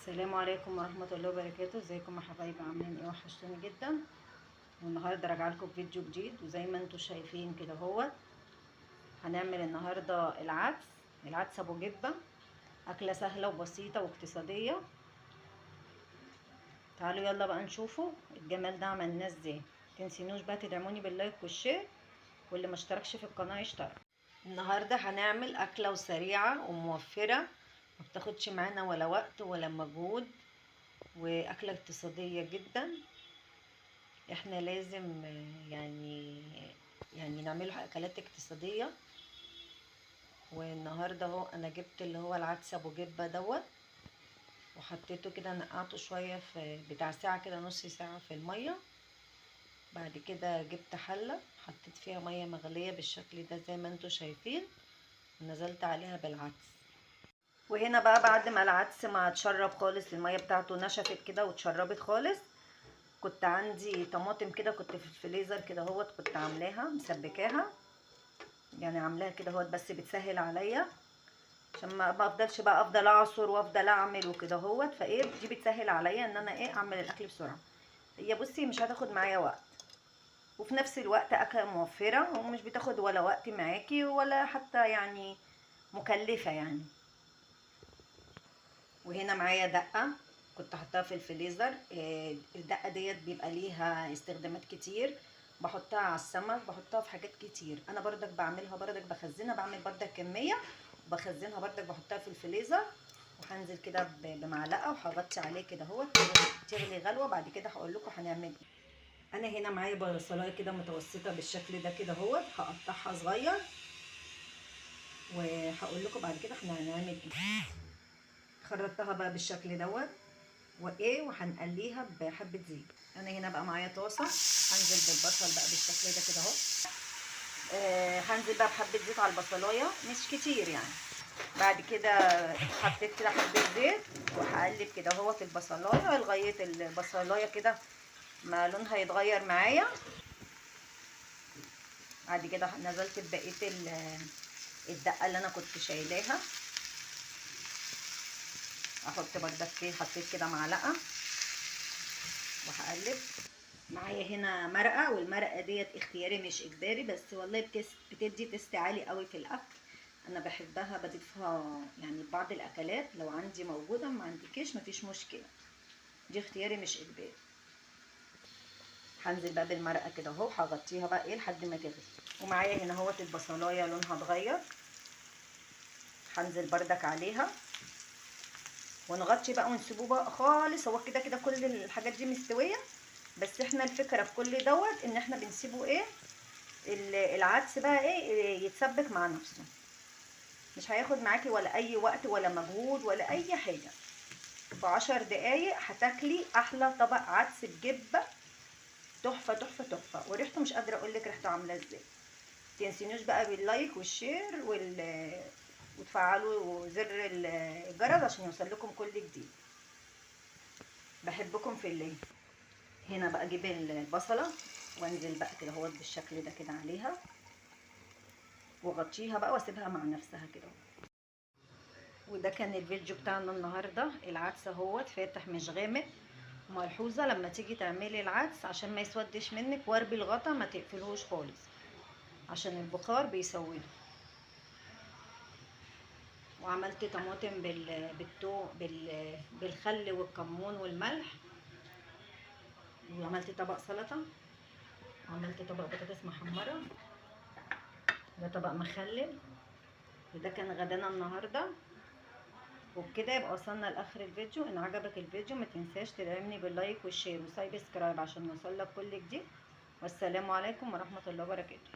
السلام عليكم ورحمة الله وبركاته. ازيكم يا حبايبي؟ عاملين ايه؟ وحشتوني جدا. والنهارده راجعه لكم بفيديو جديد، وزي ما انتم شايفين كده هنعمل النهارده العدس ابو جبه. اكله سهله وبسيطه واقتصاديه. تعالوا يلا بقى نشوفوا الجمال ده عملناه ازاي. متنسينوش بقى تدعموني باللايك والشير، واللي ما اشتركش في القناه يشترك. النهارده هنعمل اكله وسريعه وموفره، ما بتاخدش معانا ولا وقت ولا مجهود، واكله اقتصاديه جدا. احنا لازم يعني نعمله اكلات اقتصاديه. والنهارده اهو انا جبت اللي هو العدس ابو جبه وحطيته كده، نقعته شويه في بتاع ساعه كده، نص ساعه في الميه. بعد كده جبت حله، حطيت فيها ميه مغليه بالشكل ده زي ما انتم شايفين، ونزلت عليها بالعدس. وهنا بقى بعد ما العدس ما اتشرب خالص، الميه بتاعته نشفت كده واتشربت خالص، كنت عندي طماطم كده، كنت في الفريزر كده كنت عاملاها مسبكاها، يعني عاملاها كده بس بتسهل عليا عشان ما بفضلش بقى افضل اعصر وافضل اعمل وكده فايه دي بتسهل عليا ان انا اعمل الاكل بسرعه. هي بصي مش هتاخد معايا وقت، وفي نفس الوقت اكله موفره، ومش بتاخد ولا وقت معاكي ولا حتى يعني مكلفه يعني. وهنا معايا دقه كنت حطاها في الفريزر. الدقه ديت بيبقى ليها استخدامات كتير، بحطها على السمك، بحطها في حاجات كتير. انا بردك بعملها، بردك بخزنها، بعمل بردك كميه وبخزنها بردك، بحطها في الفريزر. وهنزل كده بمعلقه وهغطي عليه كده تغلي غلوه. بعد كده هقول لكم هنعمل ايه. انا هنا معايا بصلايه كده متوسطه بالشكل ده كده هقطعها صغير، وهقول لكم بعد كده احنا هنعمل ايه. خرطتها بقى بالشكل وهنقليها بحبه زيت. انا هنا بقى معايا طاسه، هنزل بالبصل بقى بالشكل ده كده هنزل بقى بحبه زيت على البصلايه، مش كتير يعني. بعد كده حطيت كده حبه زيت، وهقلب كده في البصلايه لغايه البصلايه كده ما لونها يتغير معايا. بعد كده نزلت ببقيه الدقه اللي انا كنت شايلاها، احط بردك فيه، حطيت كده معلقه وهقلب. معايا هنا مرقه، والمرقه ديت اختياري مش اجباري، بس والله بتدي تست عالي قوي في الاكل. انا بحبها بضيفها يعني بعض الاكلات، لو عندي موجوده، ما عندكيش مفيش مشكله، دي اختياري مش اجباري. هنزل بقى بالمرقه كده هغطيها بقى لحد ما تغلي. ومعايا هنا البصلايه لونها اتغير، هنزل بردك عليها ونغطي بقى ونسيبوه بقى خالص. هو كده كده كل الحاجات دي مستويه، بس احنا الفكره في كل ان احنا بنسيبه العدس بقى يتسبك مع نفسه. مش هياخد معاكي ولا اي وقت ولا مجهود ولا اي حاجه. ب10 دقايق هتاكلي احلى طبق عدس بجبه، تحفه تحفه تحفه، وريحته مش قادره اقول لك ريحته عامله ازاي. متنسينوش بقى باللايك والشير وتفعلوا زر الجرس عشان يوصل لكم كل جديد. بحبكم في الله. هنا بقى اجيب البصله وانزل بقى كده بالشكل ده كده عليها، واغطيها بقى واسيبها مع نفسها كده. وده كان الفيديو بتاعنا النهارده. العدس فاتح مش غامق. ملحوظه لما تيجي تعملي العدس عشان ما يسودش منك، واربي الغطا ما تقفلهوش خالص عشان البخار بيسوده. وعملت طماطم بالخل والكمون والملح. وعملت طبق سلطه، وعملت طبق بطاطس محمره، ده طبق مخلل. وده كان غدانا النهارده. وبكده يبقى وصلنا لاخر الفيديو. ان عجبك الفيديو ما تنساش تدعمني باللايك والشير وسبسكرايب عشان يوصلك كل جديد. والسلام عليكم ورحمه الله وبركاته.